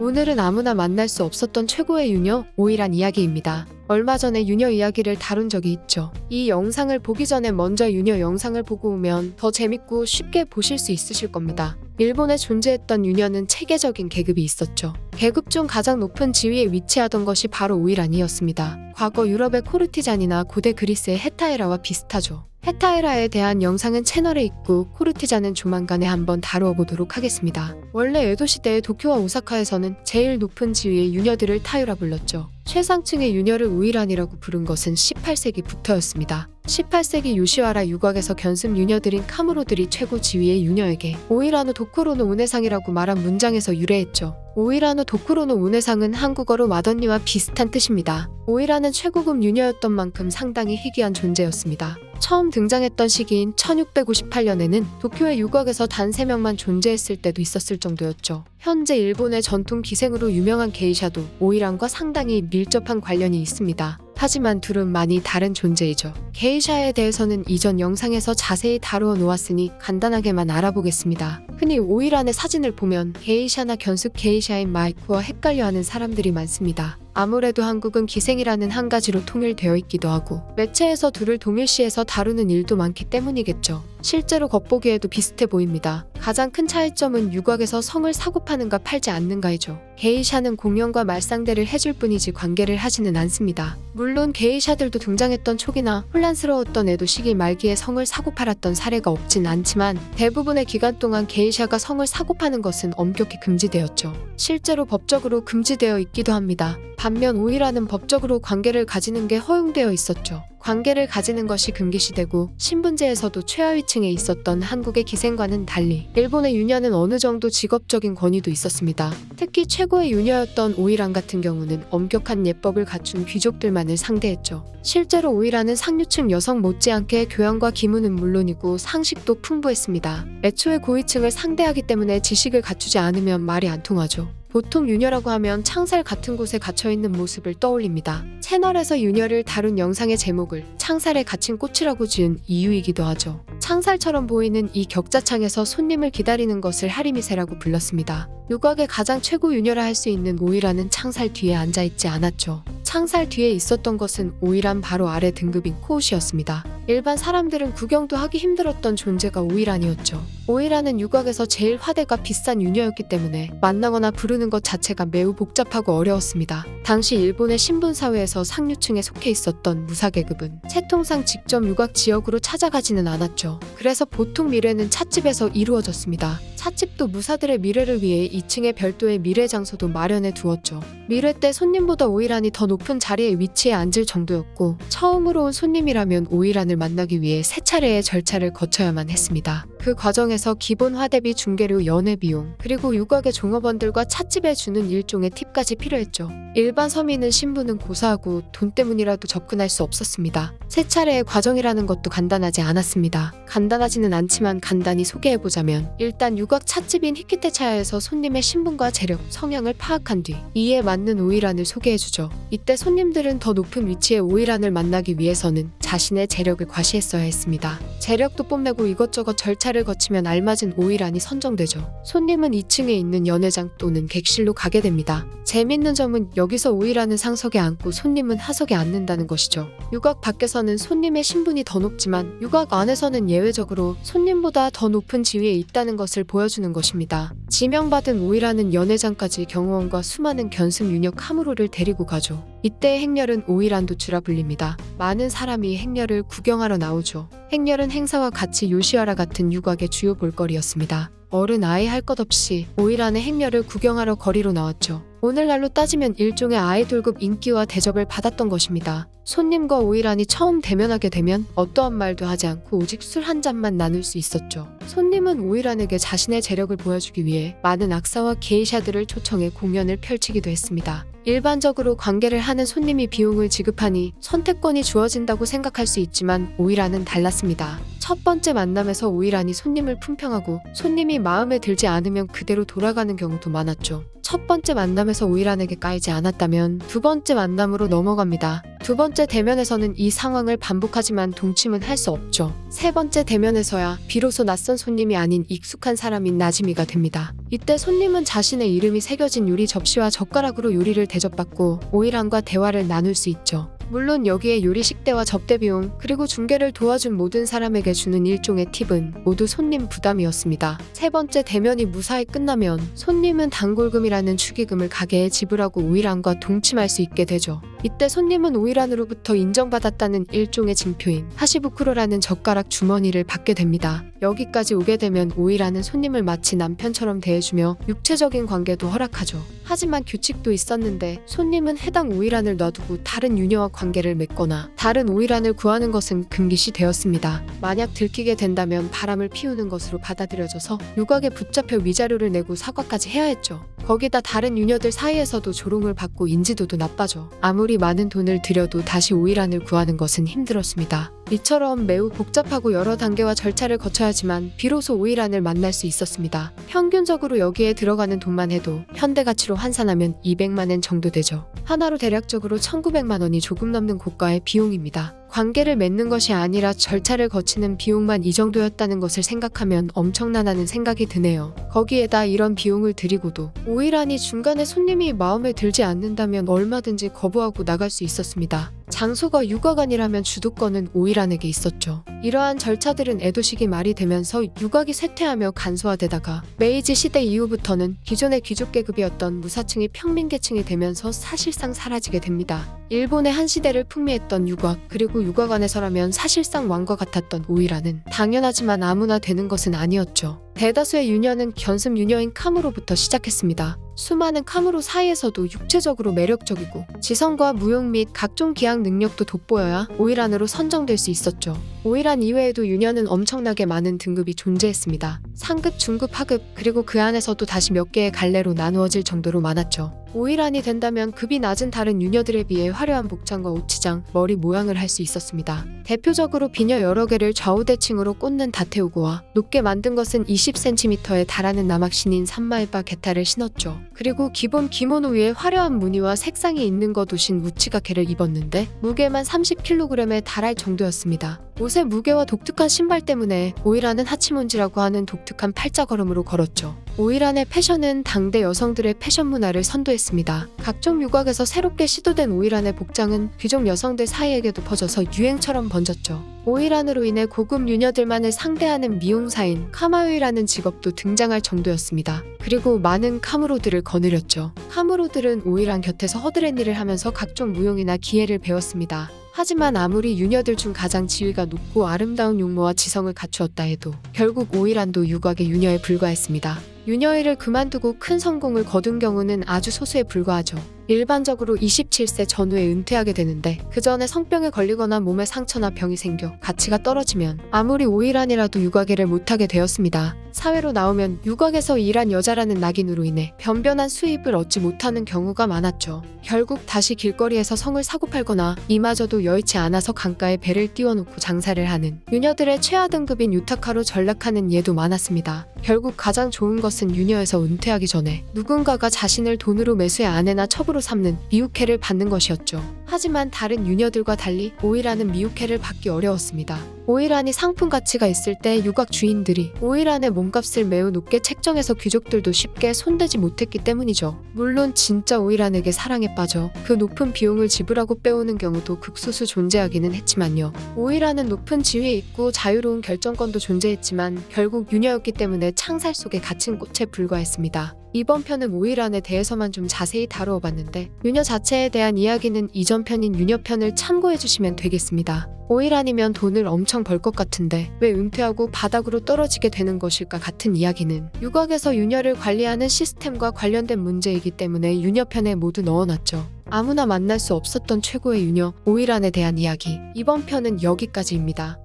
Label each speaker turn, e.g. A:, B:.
A: 오늘은 아무나 만날 수 없었던 최고의 유녀 오이란 이야기입니다. 얼마 전에 유녀 이야기를 다룬 적이 있죠. 이 영상을 보기 전에 먼저 유녀 영상을 보고 오면 더 재밌고 쉽게 보실 수 있으실 겁니다. 일본에 존재했던 유녀는 체계적인 계급이 있었죠. 계급 중 가장 높은 지위에 위치하던 것이 바로 오이란이었습니다. 과거 유럽의 코르티잔이나 고대 그리스의 헤타에라와 비슷하죠. 헤타에라에 대한 영상은 채널에 있고 코르티잔은 조만간에 한번 다루어 보도록 하겠습니다. 원래 에도 시대의 도쿄와 오사카에서는 제일 높은 지위의 유녀들을 타유라 불렀죠. 최상층의 유녀를 오이란이라고 부른 것은 18세기부터였습니다. 18세기 요시와라 유곽에서 견습 유녀들인 카무로들이 최고 지위의 유녀에게 오이라노 도쿠로노 오네상이라고 말한 문장에서 유래했죠. 오이라노 도쿠로노 오네상은 한국어로 맏언니와 비슷한 뜻입니다. 오이라는 최고급 유녀였던 만큼 상당히 희귀한 존재였습니다. 처음 등장했던 시기인 1658년에는 도쿄의 유곽에서 단 3명만 존재했을 때도 있었을 정도였죠. 현재 일본의 전통 기생으로 유명한 게이샤도 오이란과 상당히 밀접한 관련이 있습니다. 하지만 둘은 많이 다른 존재이죠. 게이샤에 대해서는 이전 영상에서 자세히 다루어 놓았으니 간단하게만 알아보겠습니다. 흔히 오이란의 사진을 보면 게이샤나 견습 게이샤인 마이코와 헷갈려하는 사람들이 많습니다. 아무래도 한국은 기생이라는 한 가지로 통일되어 있기도 하고 매체에서 둘을 동일시해서 다루는 일도 많기 때문이겠죠. 실제로 겉보기에도 비슷해 보입니다. 가장 큰 차이점은 유곽에서 성을 사고 파는가 팔지 않는가이죠. 게이샤는 공연과 말상대를 해줄 뿐이지 관계를 하지는 않습니다. 물론 게이샤들도 등장했던 초기나 혼란스러웠던 에도 시기 말기에 성을 사고 팔았던 사례가 없진 않지만 대부분의 기간 동안 게이샤가 성을 사고 파는 것은 엄격히 금지되었죠. 실제로 법적으로 금지되어 있기도 합니다. 반면 오이란은 법적으로 관계를 가지는 게 허용되어 있었죠. 관계를 가지는 것이 금기시되고 신분제에서도 최하위층에 있었던 한국의 기생과는 달리 일본의 유녀는 어느 정도 직업적인 권위도 있었습니다. 특히 최고의 유녀였던 오이란 같은 경우는 엄격한 예법을 갖춘 귀족들만을 상대했죠. 실제로 오이란은 상류층 여성 못지않게 교양과 기문은 물론이고 상식도 풍부했습니다. 애초에 고위층을 상대하기 때문에 지식을 갖추지 않으면 말이 안 통하죠. 보통 유녀라고 하면 창살 같은 곳에 갇혀있는 모습을 떠올립니다. 채널에서 유녀를 다룬 영상의 제목을 창살에 갇힌 꽃이라고 지은 이유이기도 하죠. 창살처럼 보이는 이 격자창에서 손님을 기다리는 것을 하리미세라고 불렀습니다. 유곽의 가장 최고 유녀라 할 수 있는 오이란은 창살 뒤에 앉아있지 않았죠. 창살 뒤에 있었던 것은 오이란 바로 아래 등급인 코우시였습니다. 일반 사람들은 구경도 하기 힘들었던 존재가 오이란이었죠. 오이란은 유곽에서 제일 화대가 비싼 유녀였기 때문에 만나거나 부르는 것 자체가 매우 복잡하고 어려웠습니다. 당시 일본의 신분사회에서 상류층에 속해 있었던 무사계급은 채통상 직접 유곽 지역으로 찾아가지는 않았죠. 그래서 보통 미래는 찻집에서 이루어졌습니다. 찻집도 무사들의 미래를 위해 2층에 별도의 미래 장소도 마련해 두었죠. 미래 때 손님보다 오이란이 더 높은 자리에 위치해 앉을 정도였고 처음으로 온 손님이라면 오이란을 만나기 위해 3차례의 절차를 거쳐야만 했습니다. 그 과정에서 기본 화대비, 중개료, 연회 비용, 그리고 유곽의 종업원들과 찻집에 주는 일종의 팁까지 필요했죠. 일반 서민은 신분은 고사하고 돈 때문이라도 접근할 수 없었습니다. 3차례의 과정이라는 것도 간단하지 않았습니다. 간단하지는 않지만 간단히 소개해보자면 일단 유곽 찻집인 히키테차야에서 손님의 신분과 재력, 성향을 파악한 뒤 이에 맞는 오이란을 소개해주죠. 이때 손님들은 더 높은 위치의 오이란을 만나기 위해서는 자신의 재력을 과시했어야 했습니다. 재력도 뽐내고 이것저것 절차를 거치면 알맞은 오이란이 선정되죠. 손님은 2층에 있는 연회장 또는 객실로 가게 됩니다. 재밌는 점은 여기서 오이란은 상석에 앉고 손님은 하석에 앉는다는 것이죠. 유곽 밖에서는 손님의 신분이 더 높지만 유곽 안에서는 예외적으로 손님보다 더 높은 지위에 있다는 것을 보여주는 것입니다. 지명받은 오이란은 연회장까지 경호원과 수많은 견습 유녀 카무로를 데리고 가죠. 이때 행렬은 오이란 도추라 불립니다. 많은 사람이 행렬을 구경하러 나오죠. 행렬은 행사와 같이 요시와라 같은 유곽의 주요 볼거리였습니다. 어른 아이 할 것 없이 오이란의 행렬을 구경하러 거리로 나왔죠. 오늘날로 따지면 일종의 아이돌급 인기와 대접을 받았던 것입니다. 손님과 오이란이 처음 대면하게 되면 어떠한 말도 하지 않고 오직 술 한 잔만 나눌 수 있었죠. 손님은 오이란에게 자신의 재력을 보여주기 위해 많은 악사와 게이샤들을 초청해 공연을 펼치기도 했습니다. 일반적으로 관계를 하는 손님이 비용을 지급하니 선택권이 주어진다고 생각할 수 있지만 오이란은 달랐습니다. 첫 번째 만남에서 오이란이 손님을 품평하고 손님이 마음에 들지 않으면 그대로 돌아가는 경우도 많았죠. 첫 번째 만남에서 오이란에게 까이지 않았다면 두 번째 만남으로 넘어갑니다. 두 번째 대면에서는 이 상황을 반복하지만 동침은 할 수 없죠. 세 번째 대면에서야 비로소 낯선 손님이 아닌 익숙한 사람인 나지미가 됩니다. 이때 손님은 자신의 이름이 새겨진 요리 접시와 젓가락으로 요리를 대접받고 오이란과 대화를 나눌 수 있죠. 물론 여기에 요리 식대와 접대 비용 그리고 중개를 도와준 모든 사람에게 주는 일종의 팁은 모두 손님 부담이었습니다. 세 번째 대면이 무사히 끝나면 손님은 단골금이라는 축의금을 가게에 지불하고 오이란과 동침할 수 있게 되죠. 이때 손님은 오이란으로부터 인정받았다는 일종의 징표인 하시부쿠로라는 젓가락 주머니를 받게 됩니다. 여기까지 오게 되면 오이란은 손님을 마치 남편처럼 대해주며 육체적인 관계도 허락하죠. 하지만 규칙도 있었는데 손님은 해당 오이란을 놔두고 다른 유녀와 관계를 맺거나 다른 오이란을 구하는 것은 금기시 되었습니다. 만약 들키게 된다면 바람을 피우는 것으로 받아들여져서 유곽에 붙잡혀 위자료를 내고 사과까지 해야 했죠. 거기다 다른 유녀들 사이에서도 조롱을 받고 인지도도 나빠져 아무리 많은 돈을 들여도 다시 오이란을 구하는 것은 힘들었습니다. 이처럼 매우 복잡하고 여러 단계와 절차를 거쳐야지만 비로소 오이란을 만날 수 있었습니다. 평균적으로 여기에 들어가는 돈만 해도 현대가치로 환산하면 200만 엔 정도 되죠. 하나로 대략적으로 1900만 원이 조금 넘는 고가의 비용입니다. 관계를 맺는 것이 아니라 절차를 거치는 비용만 이 정도였다는 것을 생각하면 엄청나다는 생각이 드네요. 거기에다 이런 비용을 들이고도 오이란이 중간에 손님이 마음에 들지 않는다면 얼마든지 거부하고 나갈 수 있었습니다. 장소가 유곽아니라면 주도권은 오이란에게 있었죠. 이러한 절차들은 에도시기 말이 되면서 유곽이 쇠퇴하며 간소화되다가 메이지 시대 이후부터는 기존의 귀족계급이었던 무사층이 평민계층이 되면서 사실상 사라지게 됩니다. 일본의 한 시대를 풍미했던 유곽 그리고 유곽 안에서라면 사실상 왕과 같았던 오이란은 당연하지만 아무나 되는 것은 아니었죠. 대다수의 유녀는 견습 유녀인 카무로부터 시작했습니다. 수많은 카무로 사이에서도 육체적으로 매력적이고 지성과 무용 및 각종 기악 능력도 돋보여야 오이란으로 선정될 수 있었죠. 오이란 이외에도 유녀는 엄청나게 많은 등급이 존재했습니다. 상급, 중급, 하급 그리고 그 안에서도 다시 몇 개의 갈래로 나누어질 정도로 많았죠. 오이란이 된다면 급이 낮은 다른 유녀들에 비해 화려한 복장과 옷치장, 머리 모양을 할 수 있었습니다. 대표적으로 비녀 여러 개를 좌우대칭으로 꽂는 다테우고와 높게 만든 것은 20cm에 달하는 남학신인 산마에바 게타를 신었죠. 그리고 기본 기모노 위에 화려한 무늬와 색상이 있는 것 옷인 무치가케를 입었는데 무게만 30kg에 달할 정도였습니다. 옷의 무게와 독특한 신발 때문에 오이란은 하치몬지라고 하는 독특한 팔자걸음으로 걸었죠. 오이란의 패션은 당대 여성들의 패션 문화를 선도했습니다. 각종 유곽에서 새롭게 시도된 오이란의 복장은 귀족 여성들 사이에게도 퍼져서 유행처럼 번졌죠. 오이란으로 인해 고급 유녀들만을 상대하는 미용사인 카마요이라는 직업도 등장할 정도였습니다. 그리고 많은 카무로들을 거느렸죠. 카무로들은 오이란 곁에서 허드렛 일을 하면서 각종 무용이나 기예를 배웠습니다. 하지만 아무리 유녀들 중 가장 지위가 높고 아름다운 용모와 지성을 갖추었다 해도 결국 오이란도 유곽의 유녀에 불과했습니다. 유녀일을 그만두고 큰 성공을 거둔 경우는 아주 소수에 불과하죠. 일반적으로 27세 전후에 은퇴하게 되는데 그 전에 성병에 걸리거나 몸에 상처나 병이 생겨 가치가 떨어지면 아무리 오이란이라도 유곽일을 못하게 되었습니다. 사회로 나오면 유곽에서 일한 여자라는 낙인으로 인해 변변한 수입을 얻지 못하는 경우가 많았죠. 결국 다시 길거리에서 성을 사고 팔거나 이마저도 여의치 않아서 강가에 배를 띄워놓고 장사를 하는 유녀들의 최하 등급인 유타카로 전락하는 예도 많았습니다. 결국 가장 좋은 것은 유녀에서 은퇴하기 전에 누군가가 자신을 돈으로 매수해 아내나 첩으로 삼는 미우케를 받는 것이었죠. 하지만 다른 유녀들과 달리 오이란은 미우케를 받기 어려웠습니다. 오이란이 상품 가치가 있을 때 유곽 주인들이 오이란의 몸값을 매우 높게 책정해서 귀족들도 쉽게 손대지 못했기 때문이죠. 물론 진짜 오이란에게 사랑에 빠져 그 높은 비용을 지불하고 빼오는 경우도 극소수 존재하기는 했지만요. 오이란은 높은 지위에 있고 자유로운 결정권도 존재했지만 결국 유녀였기 때문에 창살 속에 갇힌 꽃에 불과했습니다. 이번 편은 오이란에 대해서만 좀 자세히 다루어 봤는데 유녀 자체에 대한 이야기는 이전 편인 유녀 편을 참고해 주시면 되겠습니다. 오이란이면 돈을 엄청 벌 것 같은데 왜 은퇴하고 바닥으로 떨어지게 되는 것일까 같은 이야기는 유곽에서 유녀를 관리하는 시스템과 관련된 문제이기 때문에 유녀 편에 모두 넣어놨죠. 아무나 만날 수 없었던 최고의 유녀 오이란에 대한 이야기 이번 편은 여기까지입니다.